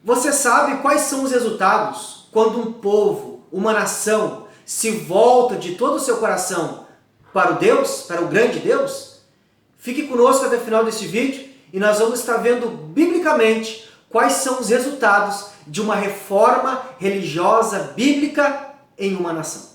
Você sabe quais são os resultados quando um povo, uma nação, se volta de todo o seu coração para o Deus, para o grande Deus? Fique conosco até o final deste vídeo e nós vamos estar vendo biblicamente quais são os resultados de uma reforma religiosa bíblica em uma nação.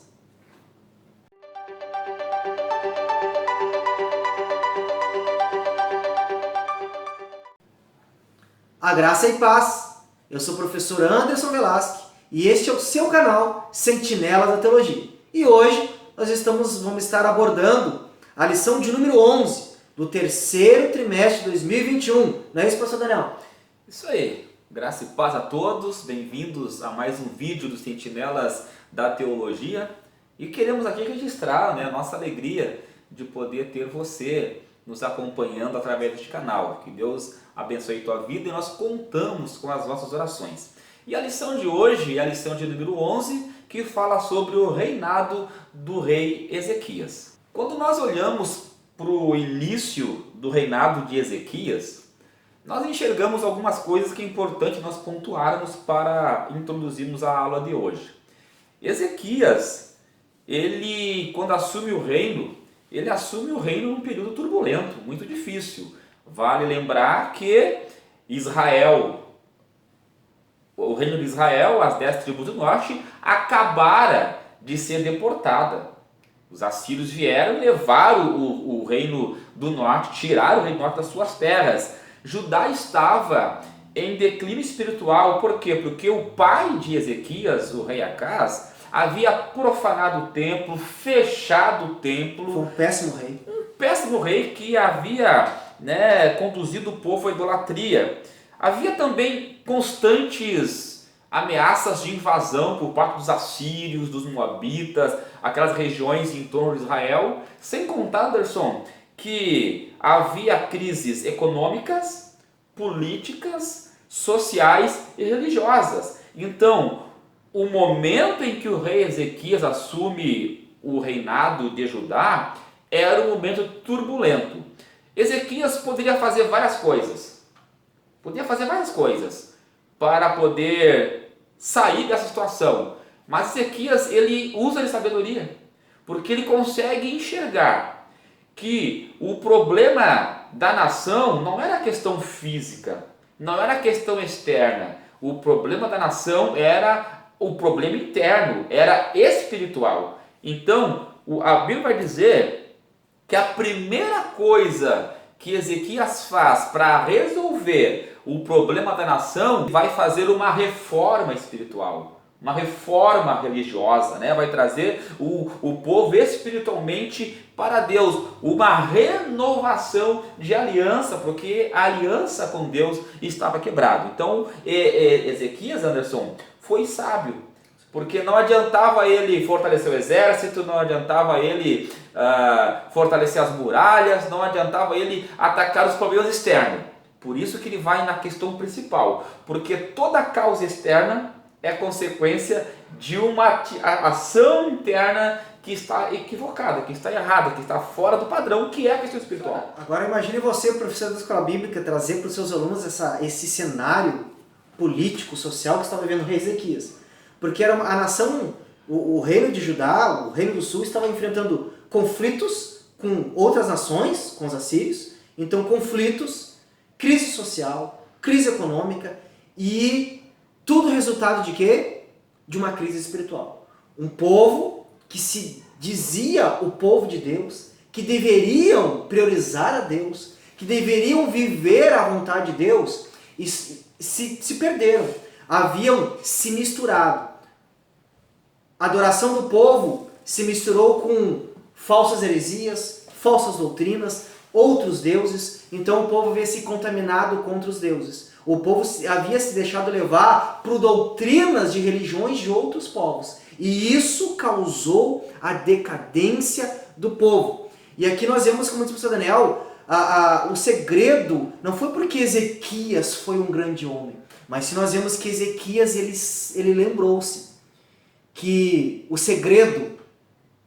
A graça e paz. Eu sou o professor Anderson Velasque e este é o seu canal Sentinela da Teologia. E hoje nós vamos estar abordando a lição de número 11 do terceiro trimestre de 2021. Não é isso, professor Daniel? Isso aí. Graça e paz a todos. Bem-vindos a mais um vídeo dos Sentinelas da Teologia. E queremos aqui registrar a nossa alegria de poder ter você nos acompanhando através deste canal. Que Deus abençoe tua vida e nós contamos com as vossas orações. E a lição de hoje é a lição de número 11, que fala sobre o reinado do rei Ezequias. Quando nós olhamos para o início do reinado de Ezequias, nós enxergamos algumas coisas que é importante nós pontuarmos para introduzirmos a aula de hoje. Ezequias, ele quando assume o reino, ele assume o reino num período turbulento, muito difícil. Vale lembrar que Israel, o reino de Israel, as 10 tribos do norte, acabara de ser deportada. Os assírios vieram e levaram o reino do norte, tiraram o reino do norte das suas terras. Judá estava em declínio espiritual, por quê? Porque o pai de Ezequias, o rei Acaz, havia profanado o templo, fechado o templo. Foi um péssimo rei. Um péssimo rei que havia conduzido o povo à idolatria. Havia também constantes ameaças de invasão por parte dos assírios, dos moabitas, aquelas regiões em torno de Israel. Sem contar, Anderson, que havia crises econômicas, políticas, sociais e religiosas. Então, o momento em que o rei Ezequias assume o reinado de Judá era um momento turbulento. Ezequias poderia fazer várias coisas. Para poder sair dessa situação. Mas Ezequias, ele usa de sabedoria, porque ele consegue enxergar que o problema da nação não era a questão física, não era a questão externa. O problema da nação era o problema interno, era espiritual. Então, a Bíblia vai dizer que a primeira coisa que Ezequias faz para resolver o problema da nação, vai fazer uma reforma espiritual, uma reforma religiosa, vai trazer o povo espiritualmente para Deus, uma renovação de aliança, porque a aliança com Deus estava quebrada. Então, Ezequias, Anderson, foi sábio, porque não adiantava ele fortalecer o exército, não adiantava ele fortalecer as muralhas, não adiantava ele atacar os problemas externos. Por isso que ele vai na questão principal, porque toda causa externa é consequência de uma ação interna que está equivocada, que está errada, que está fora do padrão, que é a questão espiritual. Agora imagine você, professor da escola bíblica, trazer para os seus alunos esse cenário político, social que estava vivendo o rei Ezequias. Porque era a nação, o reino de Judá, o reino do sul, estava enfrentando conflitos com outras nações, com os assírios. Então conflitos, crise social, crise econômica e tudo resultado de quê? De uma crise espiritual. Um povo que se dizia o povo de Deus, que deveriam priorizar a Deus, que deveriam viver a vontade de Deus, e se perderam, haviam se misturado. A adoração do povo se misturou com falsas heresias, falsas doutrinas, outros deuses, então o povo havia se contaminado contra os deuses. O povo havia se deixado levar por doutrinas de religiões de outros povos. E isso causou a decadência do povo. E aqui nós vemos, como disse o professor Daniel, o segredo não foi porque Ezequias foi um grande homem, mas se nós vemos que Ezequias ele lembrou-se que o segredo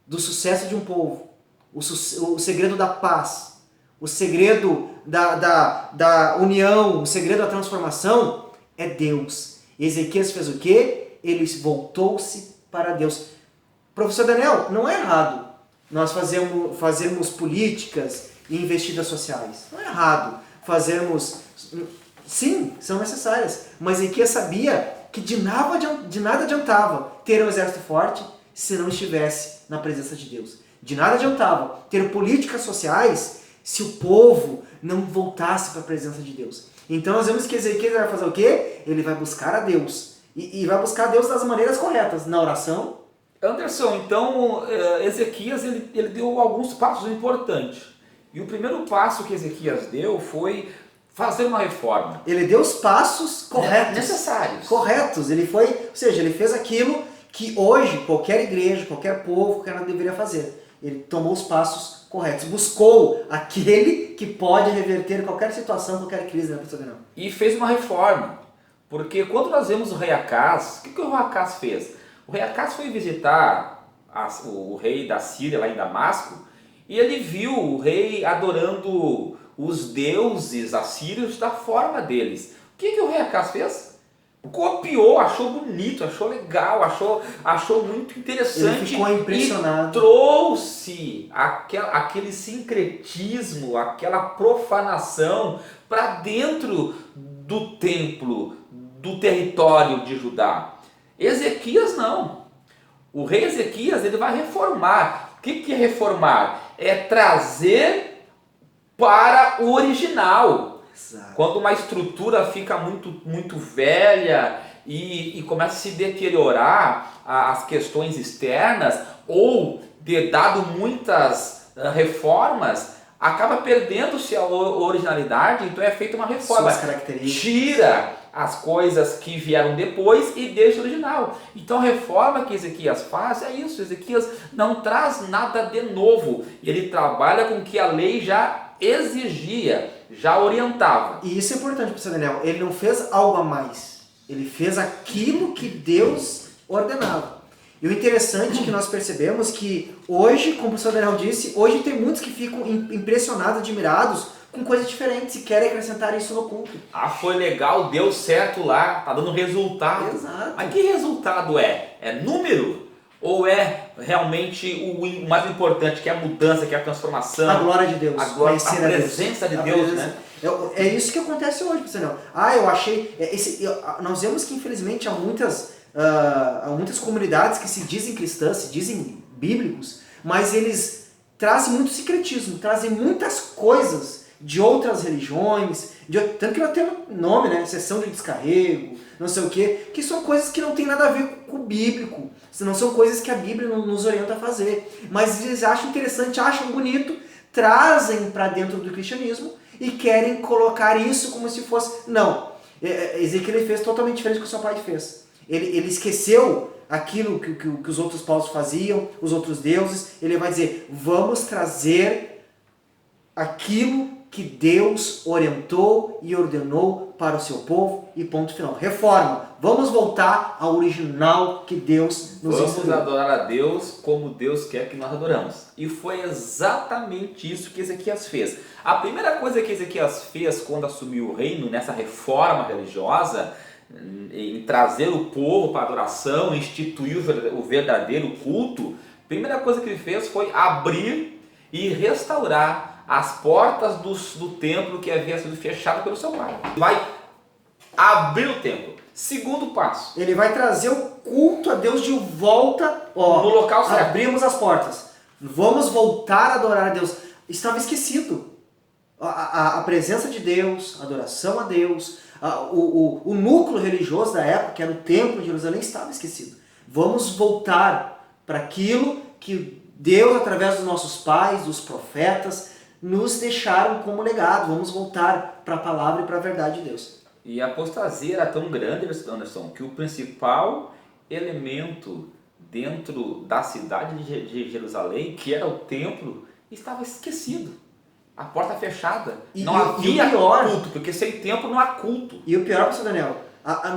do sucesso de um povo, o segredo da paz, o segredo da união, o segredo da transformação é Deus. Ezequias fez o quê? Ele voltou-se para Deus. Professor Daniel, não é errado nós fazermos políticas e investidas sociais. Não é errado fazermos... Sim, são necessárias. Mas Ezequias sabia que de nada adiantava ter um exército forte se não estivesse na presença de Deus. De nada adiantava ter políticas sociais se o povo não voltasse para a presença de Deus. Então nós vemos que Ezequias vai fazer o quê? Ele vai buscar a Deus. E vai buscar a Deus das maneiras corretas. Na oração. Anderson, então Ezequias ele deu alguns passos importantes. E o primeiro passo que Ezequias deu foi fazer uma reforma. Ele deu os passos corretos. Necessários. Corretos. Ele fez aquilo que hoje qualquer igreja, qualquer povo, qualquer nada deveria fazer. Ele tomou os passos corretos. Buscou aquele que pode reverter qualquer situação, qualquer crise, né, professor Daniel? E fez uma reforma. Porque quando nós vemos o rei Acaz, o que o rei Acaz fez? O rei Acaz foi visitar o rei da Síria, lá em Damasco, e ele viu o rei adorando os deuses assírios da forma deles. O que o rei Acaz fez? Copiou, achou bonito, achou legal, achou muito interessante. Ele ficou impressionado. E trouxe aquele sincretismo, aquela profanação para dentro do templo, do território de Judá. Ezequias não. O rei Ezequias ele vai reformar. O que é reformar? É trazer para o original. Exato. Quando uma estrutura fica muito velha e começa a se deteriorar as questões externas, ou dado muitas reformas, acaba perdendo-se a originalidade, então é feita uma reforma. Suas características. Tira as coisas que vieram depois e deixa o original. Então a reforma que Ezequias faz é isso. Ezequias não traz nada de novo. Ele trabalha com o que a lei já exigia, já orientava. E isso é importante, professor Daniel. Ele não fez algo a mais. Ele fez aquilo que Deus ordenava. E o interessante é que nós percebemos que hoje, como o professor Daniel disse, hoje tem muitos que ficam impressionados, admirados com coisas diferentes e querem acrescentar isso no culto. Ah, foi legal, deu certo lá, tá dando resultado. Exato. Mas que resultado é? É número? Ou é realmente o mais importante, que é a mudança, que é a transformação? A glória de Deus. A presença de Deus, né? É isso que acontece hoje, professor Daniel. Eu achei... nós vemos que, infelizmente, há muitas comunidades que se dizem cristãs, se dizem bíblicos, mas eles trazem muito secretismo, trazem muitas coisas de outras religiões, tanto que nós temos nome, né? Sessão de descarrego, não sei o quê, que são coisas que não tem nada a ver com o bíblico, não são coisas que a Bíblia nos orienta a fazer. Mas eles acham interessante, acham bonito, trazem para dentro do cristianismo e querem colocar isso como se fosse... Não, Ezequiel fez totalmente diferente do que o seu pai fez. Ele esqueceu aquilo que os outros povos faziam, os outros deuses. Ele vai dizer, vamos trazer aquilo que Deus orientou e ordenou para o seu povo e ponto final. Reforma. Vamos voltar ao original que Deus nos ensinou. Vamos adorar a Deus como Deus quer que nós adoramos. E foi exatamente isso que Ezequias fez. A primeira coisa que Ezequias fez quando assumiu o reino, nessa reforma religiosa, em trazer o povo para a adoração, instituir o verdadeiro culto, a primeira coisa que ele fez foi abrir e restaurar as portas do templo que havia sido fechado pelo seu pai. Vai abrir o templo. Segundo passo. Ele vai trazer o culto a Deus de volta no local certo. Abrimos as portas. Vamos voltar a adorar a Deus. Estava esquecido. A presença de Deus, a adoração a Deus, o núcleo religioso da época, que era o templo de Jerusalém, estava esquecido. Vamos voltar para aquilo que Deus, através dos nossos pais, dos profetas, nos deixaram como legado. Vamos voltar para a palavra e para a verdade de Deus. E a apostasia era tão grande, Anderson, que o principal elemento dentro da cidade de Jerusalém, que era o templo, estava esquecido. A porta fechada. Não havia culto, porque sem templo não há culto. E o pior, professor Daniel,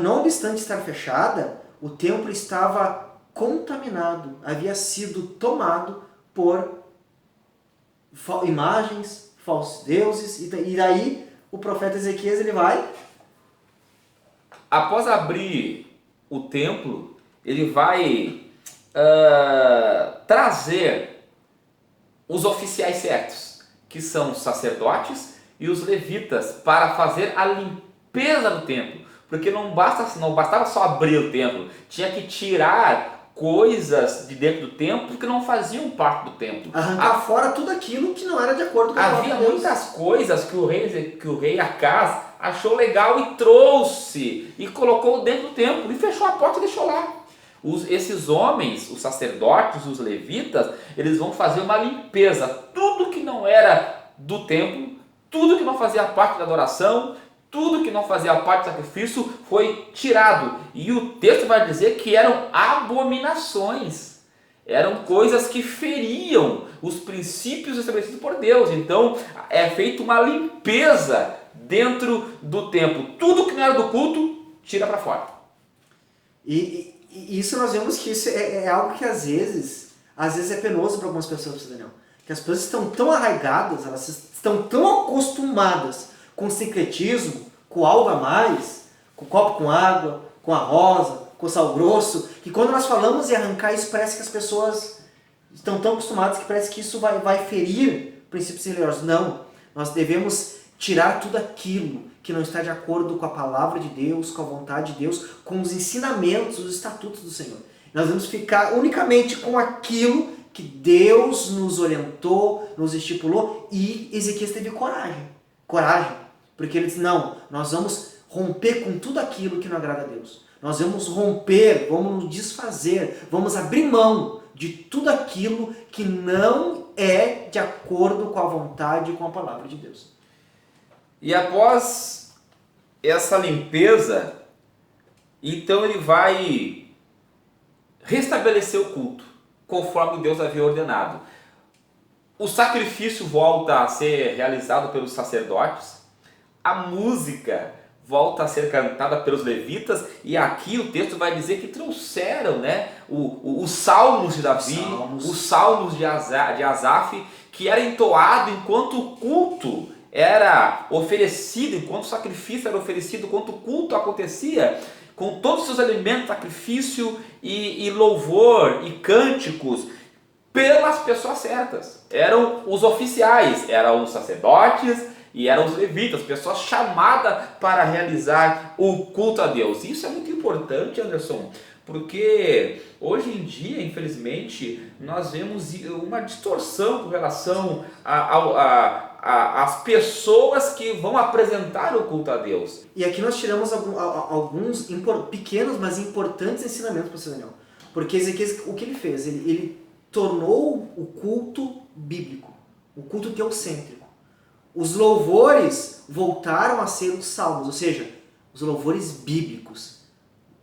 não obstante estar fechada, o templo estava contaminado, havia sido tomado por imagens, falsos deuses, e daí o profeta Ezequias ele vai após abrir o templo, ele vai trazer os oficiais certos, que são os sacerdotes e os levitas, para fazer a limpeza do templo. Porque não bastava só abrir o templo, tinha que tirar coisas de dentro do templo que não faziam parte do templo. Arrancar fora tudo aquilo que não era de acordo com a palavra de Havia Deus. muitas coisas que o rei Acaz achou legal e trouxe e colocou dentro do templo e fechou a porta e deixou lá. Esses homens, os sacerdotes, os levitas, eles vão fazer uma limpeza. Tudo que não era do templo, tudo que não fazia parte da adoração, tudo que não fazia parte do sacrifício foi tirado. E o texto vai dizer que eram abominações. Eram coisas que feriam os princípios estabelecidos por Deus. Então é feita uma limpeza dentro do templo. Tudo que não era do culto, tira para fora. E isso nós vemos que isso é algo que às vezes é penoso para algumas pessoas, Daniel. Que as pessoas estão tão arraigadas, elas estão tão acostumadas com o sincretismo, com algo a mais, com o copo com água, com a rosa, com o sal grosso, que quando nós falamos em arrancar isso, parece que as pessoas estão tão acostumadas que parece que isso vai ferir princípios religiosos. Não, nós devemos tirar tudo aquilo que não está de acordo com a palavra de Deus, com a vontade de Deus, com os ensinamentos, os estatutos do Senhor. Nós vamos ficar unicamente com aquilo que Deus nos orientou, nos estipulou, e Ezequias teve coragem, porque ele disse, não, nós vamos romper com tudo aquilo que não agrada a Deus. Nós vamos romper, vamos nos desfazer, vamos abrir mão de tudo aquilo que não é de acordo com a vontade e com a palavra de Deus. E após essa limpeza, então ele vai restabelecer o culto, conforme Deus havia ordenado. O sacrifício volta a ser realizado pelos sacerdotes, a música volta a ser cantada pelos levitas, e aqui o texto vai dizer que trouxeram, né, os salmos de Davi, os salmos de Asaf, que era entoado enquanto o culto era oferecido, enquanto o sacrifício era oferecido, enquanto o culto acontecia, com todos os seus elementos, sacrifício e louvor e cânticos, pelas pessoas certas. Eram os oficiais, eram os sacerdotes e eram os levitas, pessoas chamadas para realizar o culto a Deus. Isso é muito importante, Anderson, porque hoje em dia, infelizmente, nós vemos uma distorção com relação às pessoas que vão apresentar o culto a Deus. E aqui nós tiramos alguns pequenos, mas importantes ensinamentos para o Senhor Daniel. Porque Ezequias, o que ele fez? Ele tornou o culto bíblico, o culto teocêntrico. Os louvores voltaram a ser os salmos, ou seja, os louvores bíblicos.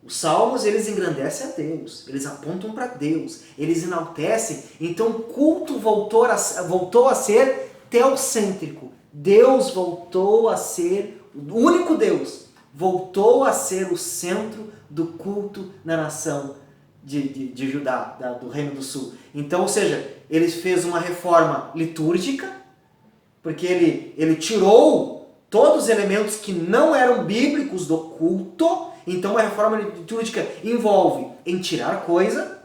Os salmos, eles engrandecem a Deus, eles apontam para Deus, eles enaltecem. Então o culto voltou a ser teocêntrico. Deus voltou a ser o único Deus, voltou a ser o centro do culto na nação de Judá, do Reino do Sul. Então, ou seja, ele fez uma reforma litúrgica, porque ele tirou todos os elementos que não eram bíblicos do culto. Então, uma reforma litúrgica envolve em tirar coisas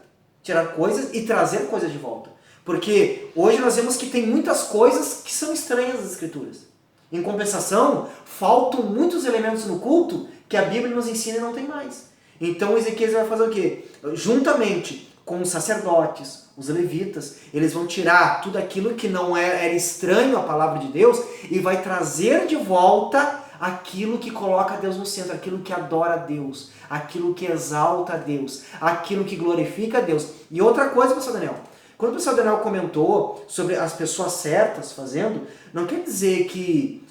e trazer coisas de volta. Porque hoje nós vemos que tem muitas coisas que são estranhas às Escrituras. Em compensação, faltam muitos elementos no culto que a Bíblia nos ensina e não tem mais. Então Ezequias vai fazer o quê? Juntamente com os sacerdotes, os levitas, eles vão tirar tudo aquilo que não era estranho à palavra de Deus e vai trazer de volta aquilo que coloca Deus no centro, aquilo que adora a Deus, aquilo que exalta a Deus, aquilo que glorifica a Deus. E outra coisa, pastor Daniel, quando o pastor Daniel comentou sobre as pessoas certas fazendo, não quer dizer que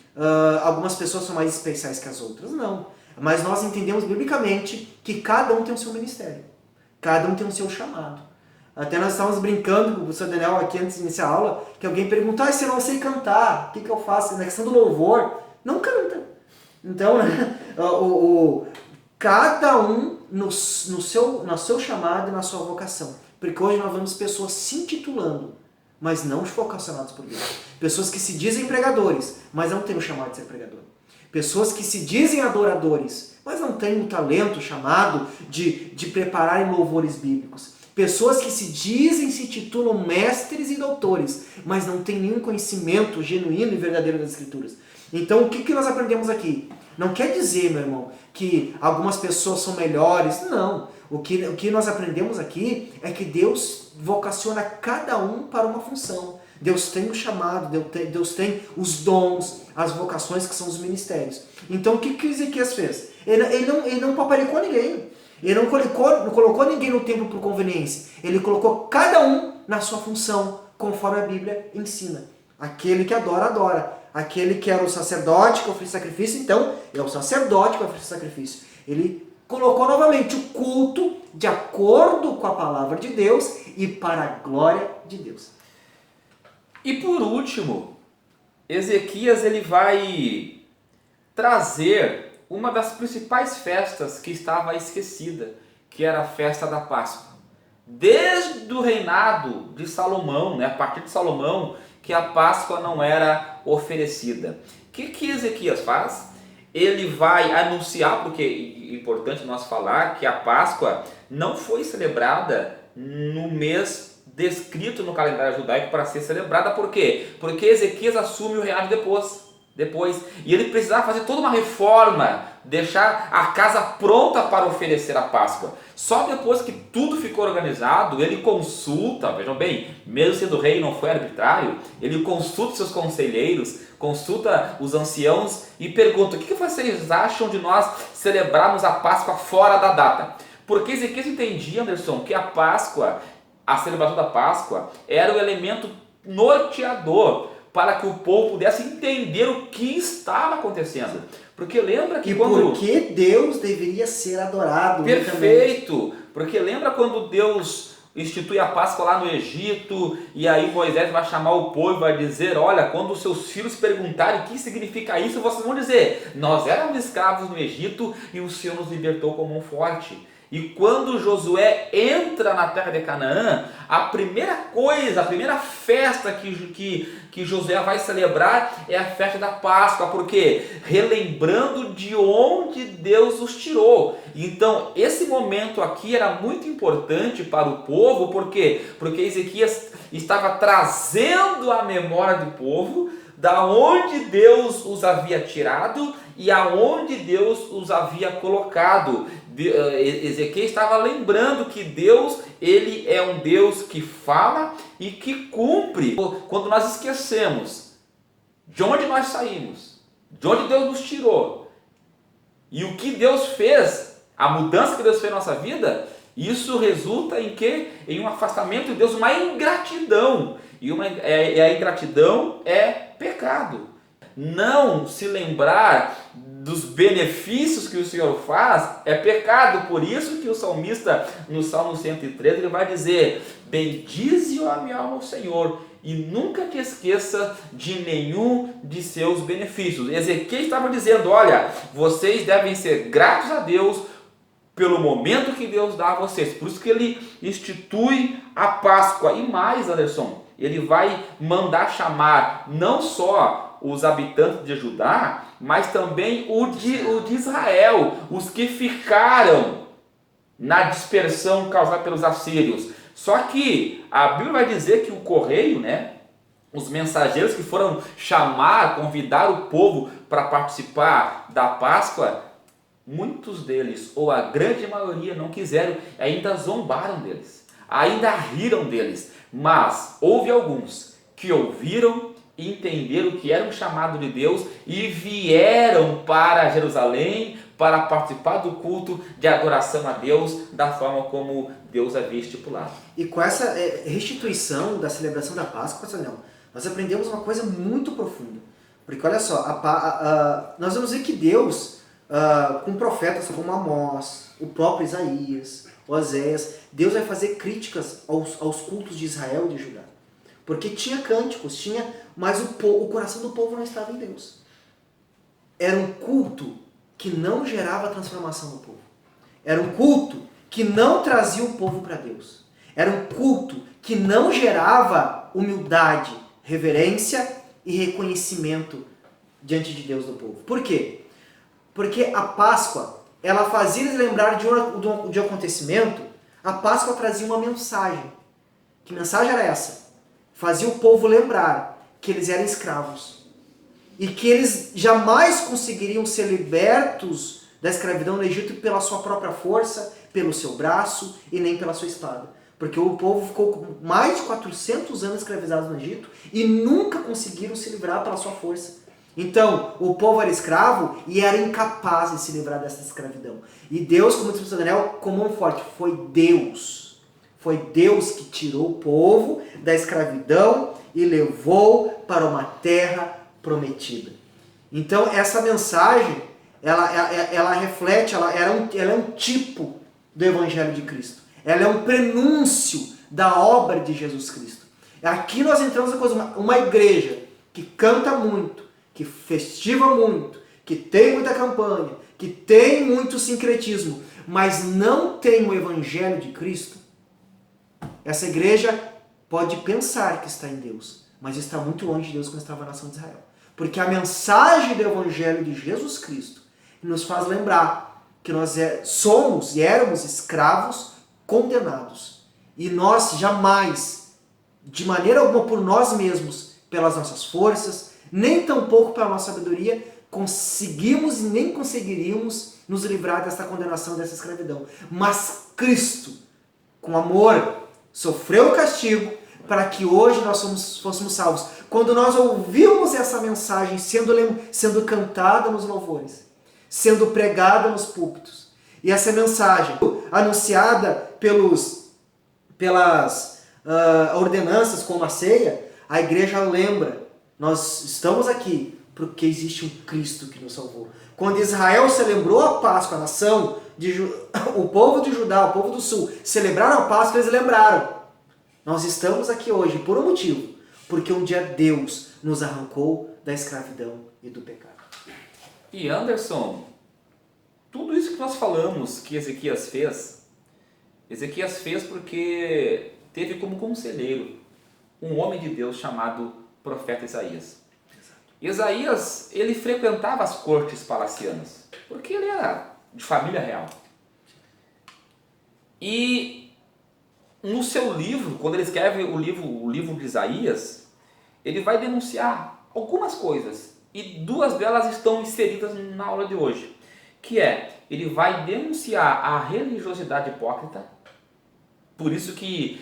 algumas pessoas são mais especiais que as outras, não. Mas nós entendemos biblicamente que cada um tem o seu ministério, cada um tem o seu chamado. Até nós estávamos brincando com o professor Daniel aqui antes de iniciar a aula, que alguém perguntou, se eu não sei cantar, o que eu faço? Na questão do louvor, não canta. Então, cada um no seu chamado e na sua vocação. Porque hoje nós vemos pessoas se intitulando, mas não vocacionados por Deus. Pessoas que se dizem pregadores, mas não têm o chamado de ser pregador. Pessoas que se dizem adoradores, mas não têm um talento chamado de prepararem louvores bíblicos. Pessoas que se titulam mestres e doutores, mas não têm nenhum conhecimento genuíno e verdadeiro das Escrituras. Então, o que nós aprendemos aqui? Não quer dizer, meu irmão, que algumas pessoas são melhores. Não. O que nós aprendemos aqui é que Deus vocaciona cada um para uma função. Deus tem o chamado, Deus tem os dons, as vocações que são os ministérios. Então, o que Ezequias fez? Ele não paparicou ninguém. Ele não colocou ninguém no templo por conveniência. Ele colocou cada um na sua função, conforme a Bíblia ensina. Aquele que adora, adora. Aquele que era o sacerdote que oferecia sacrifício, então é o sacerdote que oferecia sacrifício. Ele colocou novamente o culto de acordo com a palavra de Deus e para a glória de Deus. E por último, Ezequias ele vai trazer uma das principais festas que estava esquecida, que era a festa da Páscoa. Desde o reinado de Salomão, a partir de Salomão, que a Páscoa não era oferecida. O que Ezequias faz? Ele vai anunciar, porque é importante nós falar que a Páscoa não foi celebrada no mês descrito no calendário judaico para ser celebrada. Por quê? Porque Ezequias assume o reinado depois. E ele precisava fazer toda uma reforma, deixar a casa pronta para oferecer a Páscoa. Só depois que tudo ficou organizado, ele consulta, vejam bem, mesmo sendo rei não foi arbitrário, ele consulta seus conselheiros, consulta os anciãos e pergunta: o que vocês acham de nós celebrarmos a Páscoa fora da data? Porque Ezequias entendia, Anderson, que a Páscoa, a celebração da Páscoa, era o elemento norteador para que o povo pudesse entender o que estava acontecendo. Porque lembra que por que Deus deveria ser adorado. Perfeito! Porque lembra quando Deus institui a Páscoa lá no Egito, e aí Moisés vai chamar o povo e vai dizer: olha, quando os seus filhos perguntarem o que significa isso, vocês vão dizer: nós éramos escravos no Egito e o Senhor nos libertou com mão forte. E quando Josué entra na terra de Canaã, a primeira coisa, a primeira festa que Josué vai celebrar é a festa da Páscoa, porque relembrando de onde Deus os tirou. Então, esse momento aqui era muito importante para o povo, por quê? Porque Ezequias estava trazendo à memória do povo da onde Deus os havia tirado e aonde Deus os havia colocado. Ezequiel estava lembrando que Deus, ele é um Deus que fala e que cumpre. Quando nós esquecemos de onde nós saímos, de onde Deus nos tirou e o que Deus fez, a mudança que Deus fez na nossa vida, isso resulta em quê? Em um afastamento de Deus, uma ingratidão. E a ingratidão é pecado. Não se lembrar dos benefícios que o Senhor faz é pecado. Por isso que o salmista, no Salmo 113, ele vai dizer: bendize a minha alma ao Senhor e nunca te esqueça de nenhum de seus benefícios. Ezequiel estava dizendo: olha, vocês devem ser gratos a Deus pelo momento que Deus dá a vocês. Por isso que ele institui a Páscoa. E mais, Anderson, ele vai mandar chamar não só os habitantes de Judá, mas também o de Israel, os que ficaram na dispersão causada pelos assírios. Só que a Bíblia vai dizer que o correio, os mensageiros que foram convidar o povo para participar da Páscoa, muitos deles, ou a grande maioria, não quiseram, ainda zombaram deles, ainda riram deles. Mas houve alguns que ouviram, entenderam que era um chamado de Deus e vieram para Jerusalém para participar do culto de adoração a Deus da forma como Deus havia estipulado. E com essa restituição da celebração da Páscoa, nós aprendemos uma coisa muito profunda. Porque olha só, nós vamos ver que Deus, com profetas como Amós, o próprio Isaías, Oséias, Deus vai fazer críticas aos cultos de Israel e de Judá. Porque tinha cânticos, mas o coração do povo não estava em Deus. Era um culto que não gerava transformação no povo. Era um culto que não trazia o povo para Deus. Era um culto que não gerava humildade, reverência e reconhecimento diante de Deus do povo. Por quê? Porque a Páscoa ela fazia eles lembrar de um acontecimento. A Páscoa trazia uma mensagem. Que mensagem era essa? Fazia o povo lembrar que eles eram escravos. E que eles jamais conseguiriam ser libertos da escravidão no Egito pela sua própria força, pelo seu braço e nem pela sua espada. Porque o povo ficou mais de 400 anos escravizado no Egito e nunca conseguiram se livrar pela sua força. Então, o povo era escravo e era incapaz de se livrar dessa escravidão. E Deus, como diz o Daniel, com mão forte, foi Deus. Foi Deus que tirou o povo da escravidão e levou para uma terra prometida. Então, essa mensagem, ela reflete, ela é um tipo do Evangelho de Cristo. Ela é um prenúncio da obra de Jesus Cristo. Aqui nós entramos na coisa, uma igreja que canta muito, que festiva muito, que tem muita campanha, que tem muito sincretismo, mas não tem o Evangelho de Cristo. Essa igreja pode pensar que está em Deus, mas está muito longe de Deus quando estava na nação de Israel. Porque a mensagem do Evangelho de Jesus Cristo nos faz lembrar que nós somos e éramos escravos condenados. E nós jamais, de maneira alguma por nós mesmos, pelas nossas forças, nem tampouco pela nossa sabedoria, conseguimos e nem conseguiríamos nos livrar dessa condenação, dessa escravidão. Mas Cristo, com amor, sofreu o castigo para que hoje nós fôssemos salvos. Quando nós ouvimos essa mensagem sendo cantada nos louvores, sendo pregada nos púlpitos, e essa mensagem anunciada pelas ordenanças como a ceia, a igreja lembra, nós estamos aqui porque existe um Cristo que nos salvou. Quando Israel celebrou a Páscoa, a nação, o povo de Judá, o povo do sul, celebraram a Páscoa, eles lembraram. Nós estamos aqui hoje por um motivo, porque um dia Deus nos arrancou da escravidão e do pecado. E Anderson, tudo isso que nós falamos que Ezequias fez porque teve como conselheiro um homem de Deus chamado profeta Isaías. Isaías, ele frequentava as cortes palacianas, porque ele era de família real. E no seu livro, quando ele escreve o livro de Isaías, ele vai denunciar algumas coisas, e duas delas estão inseridas na aula de hoje, que ele vai denunciar a religiosidade hipócrita, por isso que,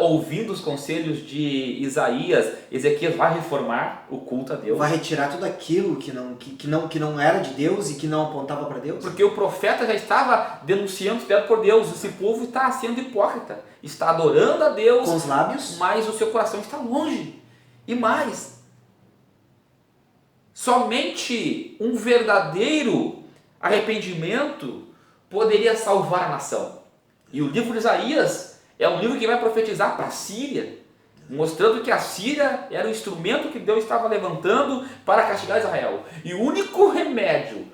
ouvindo os conselhos de Isaías, Ezequias vai reformar o culto a Deus. Vai retirar tudo aquilo que não era de Deus e que não apontava para Deus. Porque o profeta já estava denunciando por Deus. Esse povo está sendo hipócrita. Está adorando a Deus com os lábios, mas o seu coração está longe. E mais, somente um verdadeiro arrependimento poderia salvar a nação. E o livro de Isaías é um livro que vai profetizar para a Síria, mostrando que a Síria era o instrumento que Deus estava levantando para castigar Israel. E o único remédio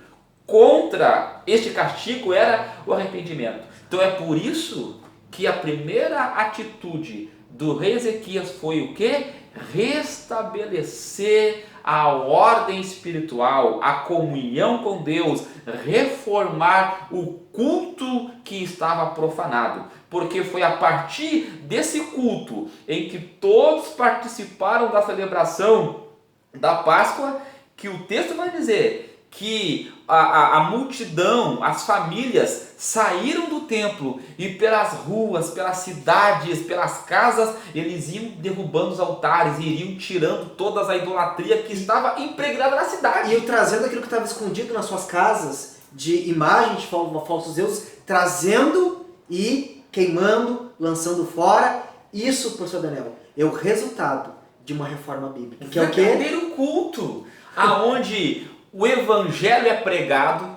contra este castigo era o arrependimento. Então é por isso que a primeira atitude do rei Ezequias foi o quê? Restabelecer a ordem espiritual, a comunhão com Deus, reformar o culto que estava profanado. Porque foi a partir desse culto em que todos participaram da celebração da Páscoa que o texto vai dizer que a multidão, as famílias saíram do templo e pelas ruas, pelas cidades, pelas casas, eles iam derrubando os altares e iriam tirando toda a idolatria que estava impregnada na cidade. E iam trazendo aquilo que estava escondido nas suas casas, de imagens de falsos deuses, trazendo e queimando, lançando fora. Isso, professor Daniel, é o resultado de uma reforma bíblica. Que é o quê? Verdadeiro culto, aonde o evangelho é pregado,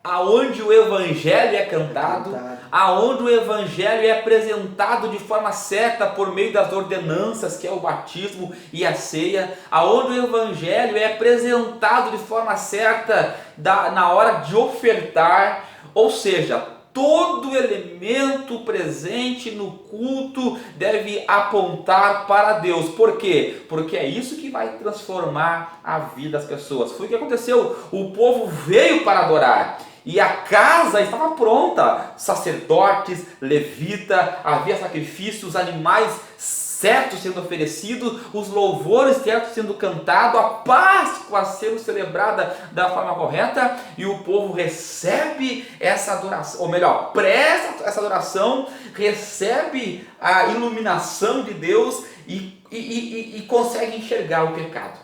aonde o evangelho é cantado, aonde o evangelho é apresentado de forma certa por meio das ordenanças, que é o batismo e a ceia, aonde o evangelho é apresentado de forma certa na hora de ofertar, ou seja, todo elemento presente no culto deve apontar para Deus. Por quê? Porque é isso que vai transformar a vida das pessoas. Foi o que aconteceu. O povo veio para adorar. e a casa estava pronta. Sacerdotes, levita, havia sacrifícios, animais certos sendo oferecidos, os louvores certos sendo cantados, a Páscoa sendo celebrada da forma correta, e o povo recebe essa adoração, ou melhor, presta essa adoração, recebe a iluminação de Deus e consegue enxergar o pecado.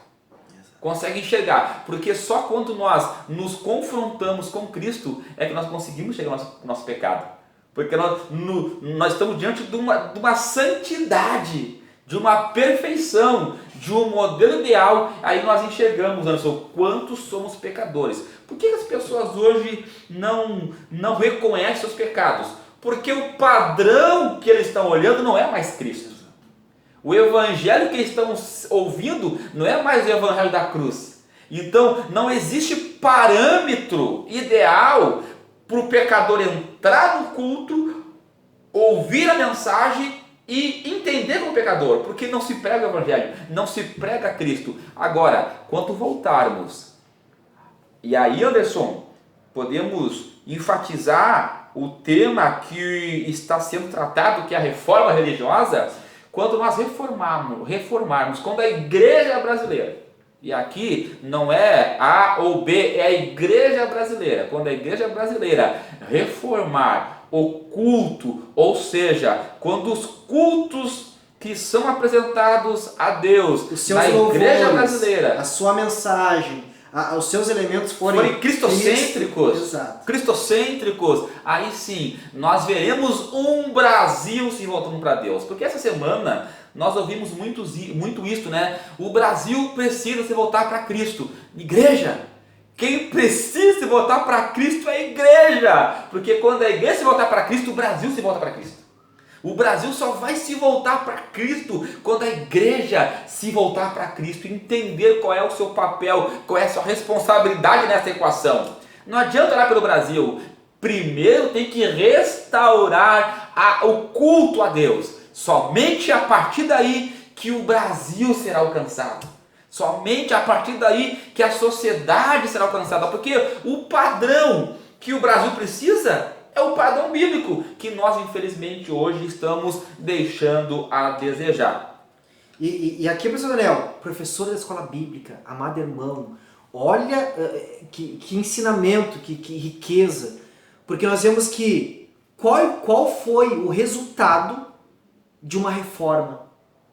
Consegue enxergar, porque só quando nós nos confrontamos com Cristo é que nós conseguimos chegar ao nosso pecado. Porque nós estamos diante de uma santidade, de uma perfeição, de um modelo ideal. Aí nós enxergamos, Anderson, quantos somos pecadores. Por que as pessoas hoje não reconhecem seus pecados? Porque o padrão que eles estão olhando não é mais Cristo. O evangelho que eles estão ouvindo não é mais o evangelho da cruz. Então não existe parâmetro ideal para o pecador entrar no culto, ouvir a mensagem e entender como pecador, porque não se prega o evangelho, não se prega Cristo. Agora, quando voltarmos, e aí, Anderson, podemos enfatizar o tema que está sendo tratado, que é a reforma religiosa, quando nós reformarmos, quando a igreja brasileira, e aqui não é A ou B, é a igreja brasileira. Quando a igreja brasileira reformar o culto, ou seja, quando os cultos que são apresentados a Deus os seus na igreja brasileira, a sua mensagem, os seus elementos forem cristocêntricos, aí sim, nós veremos um Brasil se voltando para Deus. Porque essa semana nós ouvimos muito isso, né? O Brasil precisa se voltar para Cristo. Igreja, quem precisa se voltar para Cristo é a igreja. Porque quando a igreja se voltar para Cristo, o Brasil se volta para Cristo. O Brasil só vai se voltar para Cristo quando a igreja se voltar para Cristo, entender qual é o seu papel, qual é a sua responsabilidade nessa equação. Não adianta orar pelo Brasil. Primeiro tem que restaurar o culto a Deus. Somente a partir daí que o Brasil será alcançado. Somente a partir daí que a sociedade será alcançada. Porque o padrão que o Brasil precisa é o padrão bíblico, que nós infelizmente hoje estamos deixando a desejar. E aqui, professor Daniel, professor da escola bíblica, amado irmão, olha que ensinamento, que riqueza. Porque nós vemos que qual foi o resultado de uma reforma,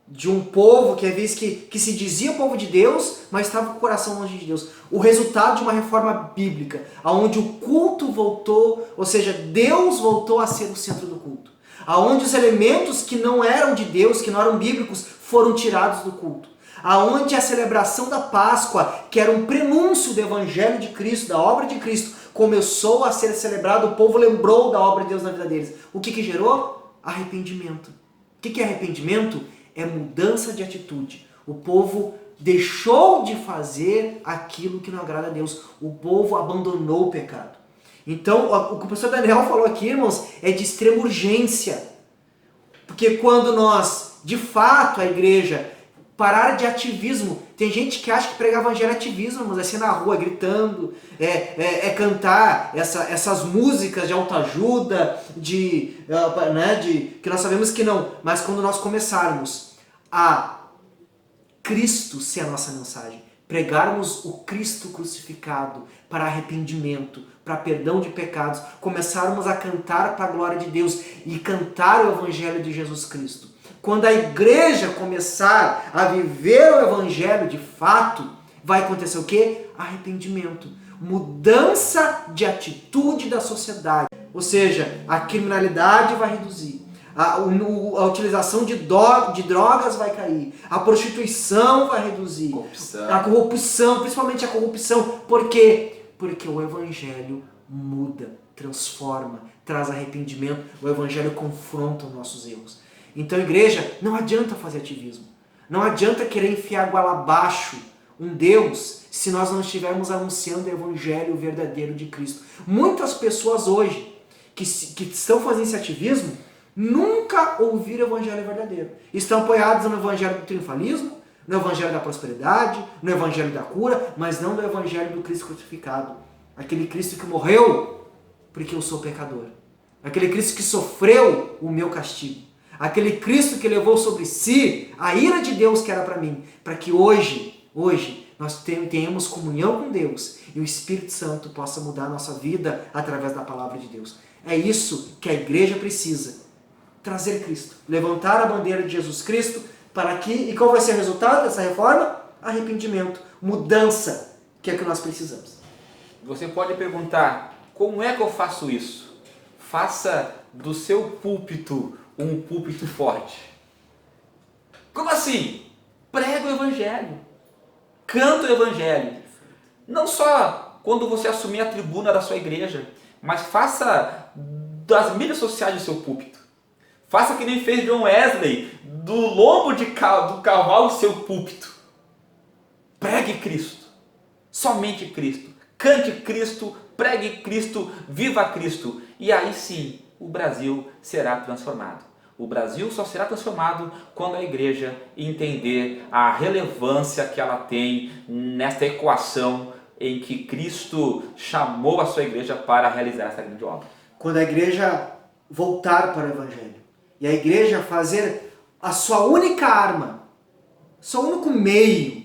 de um povo que às vezes que se dizia povo de Deus, mas estava com o coração longe de Deus. O resultado de uma reforma bíblica, onde o culto voltou, ou seja, Deus voltou a ser o centro do culto. Aonde os elementos que não eram de Deus, que não eram bíblicos, foram tirados do culto. Aonde a celebração da Páscoa, que era um prenúncio do Evangelho de Cristo, da obra de Cristo, começou a ser celebrado, o povo lembrou da obra de Deus na vida deles. O que gerou? Arrependimento. O que é arrependimento? É mudança de atitude. O povo deixou de fazer aquilo que não agrada a Deus. O povo abandonou o pecado. Então, o que o professor Daniel falou aqui, irmãos, é de extrema urgência. Porque quando nós, de fato, a igreja parar de ativismo, tem gente que acha que pregar evangelho é ativismo, mas é ser na rua gritando, cantar essas músicas de autoajuda, que nós sabemos que não. Mas quando nós começarmos a Cristo ser a nossa mensagem, pregarmos o Cristo crucificado para arrependimento, para perdão de pecados, começarmos a cantar para a glória de Deus e cantar o Evangelho de Jesus Cristo. Quando a igreja começar a viver o Evangelho de fato, vai acontecer o quê? Arrependimento, mudança de atitude da sociedade. Ou seja, a criminalidade vai reduzir, a utilização de drogas vai cair, a prostituição vai reduzir, a corrupção, principalmente a corrupção. Por quê? Porque o Evangelho muda, transforma, traz arrependimento, o Evangelho confronta os nossos erros. Então, igreja, não adianta fazer ativismo, não adianta querer enfiar goela abaixo um Deus se nós não estivermos anunciando o Evangelho verdadeiro de Cristo. Muitas pessoas hoje que estão fazendo esse ativismo nunca ouviram o Evangelho verdadeiro. Estão apoiados no Evangelho do triunfalismo, no Evangelho da prosperidade, no Evangelho da cura, mas não no Evangelho do Cristo crucificado. Aquele Cristo que morreu porque eu sou pecador. Aquele Cristo que sofreu o meu castigo. Aquele Cristo que levou sobre si a ira de Deus que era para mim. Para que hoje nós tenhamos comunhão com Deus e o Espírito Santo possa mudar a nossa vida através da palavra de Deus. É isso que a igreja precisa. Trazer Cristo. Levantar a bandeira de Jesus Cristo para que... E qual vai ser o resultado dessa reforma? Arrependimento. Mudança, que é o que nós precisamos. Você pode perguntar, como é que eu faço isso? Faça do seu púlpito um púlpito forte. Como assim? Prega o Evangelho. Canta o Evangelho. Não só quando você assumir a tribuna da sua igreja, mas faça das mídias sociais do seu púlpito. Faça que nem fez John Wesley, do lombo do cavalo do seu púlpito. Pregue Cristo. Somente Cristo. Cante Cristo, pregue Cristo, viva Cristo. E aí sim, o Brasil será transformado. O Brasil só será transformado quando a igreja entender a relevância que ela tem nesta equação em que Cristo chamou a sua igreja para realizar essa grande obra. Quando a igreja voltar para o Evangelho e a igreja fazer a sua única arma, seu único meio,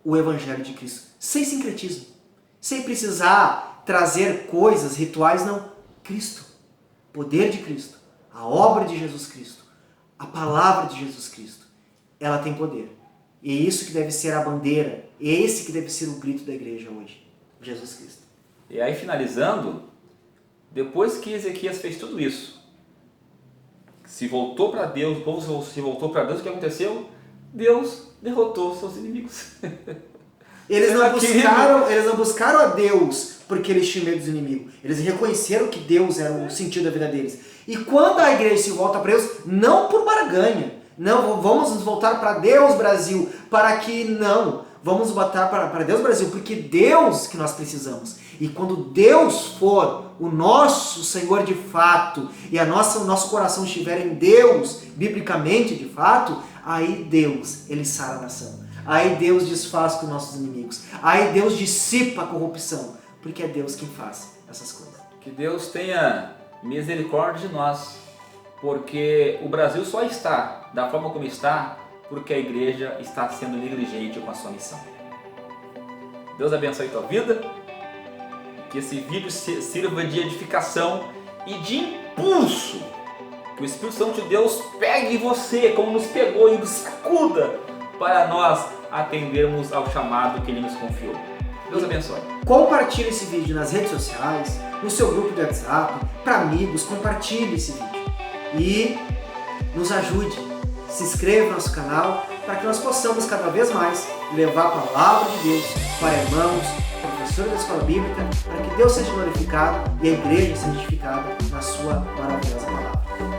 o Evangelho de Cristo, sem sincretismo, sem precisar trazer coisas, rituais, não. Cristo, poder de Cristo, a obra de Jesus Cristo, a palavra de Jesus Cristo, ela tem poder. E é isso que deve ser a bandeira, é esse que deve ser o grito da igreja hoje, Jesus Cristo. E aí, finalizando, depois que Ezequias fez tudo isso, se voltou para Deus, o povo se voltou para Deus, o que aconteceu? Deus derrotou seus inimigos. Eles não buscaram a Deus porque eles tinham medo dos inimigos. Eles reconheceram que Deus era o sentido da vida deles. E quando a igreja se volta para Deus, não por barganha. Não, vamos nos voltar para Deus, Brasil, para que não. Vamos voltar para Deus, Brasil, porque Deus que nós precisamos. E quando Deus for o nosso Senhor de fato, e o nosso coração estiver em Deus, biblicamente de fato, aí Deus, Ele sara a nação. Aí Deus desfaz com nossos inimigos. Aí Deus dissipa a corrupção. Porque é Deus quem faz essas coisas. Que Deus tenha misericórdia de nós. Porque o Brasil só está da forma como está porque a igreja está sendo negligente com a sua missão. Deus abençoe a tua vida. Que esse vídeo sirva de edificação e de impulso. Que o Espírito Santo de Deus pegue você como nos pegou e nos sacuda para nós atendermos ao chamado que Ele nos confiou. Deus abençoe. Compartilhe esse vídeo nas redes sociais, no seu grupo de WhatsApp, para amigos, compartilhe esse vídeo. E nos ajude, se inscreva no nosso canal, para que nós possamos cada vez mais levar a palavra de Deus para irmãos, professores da escola bíblica, para que Deus seja glorificado e a igreja seja edificada na sua maravilhosa palavra.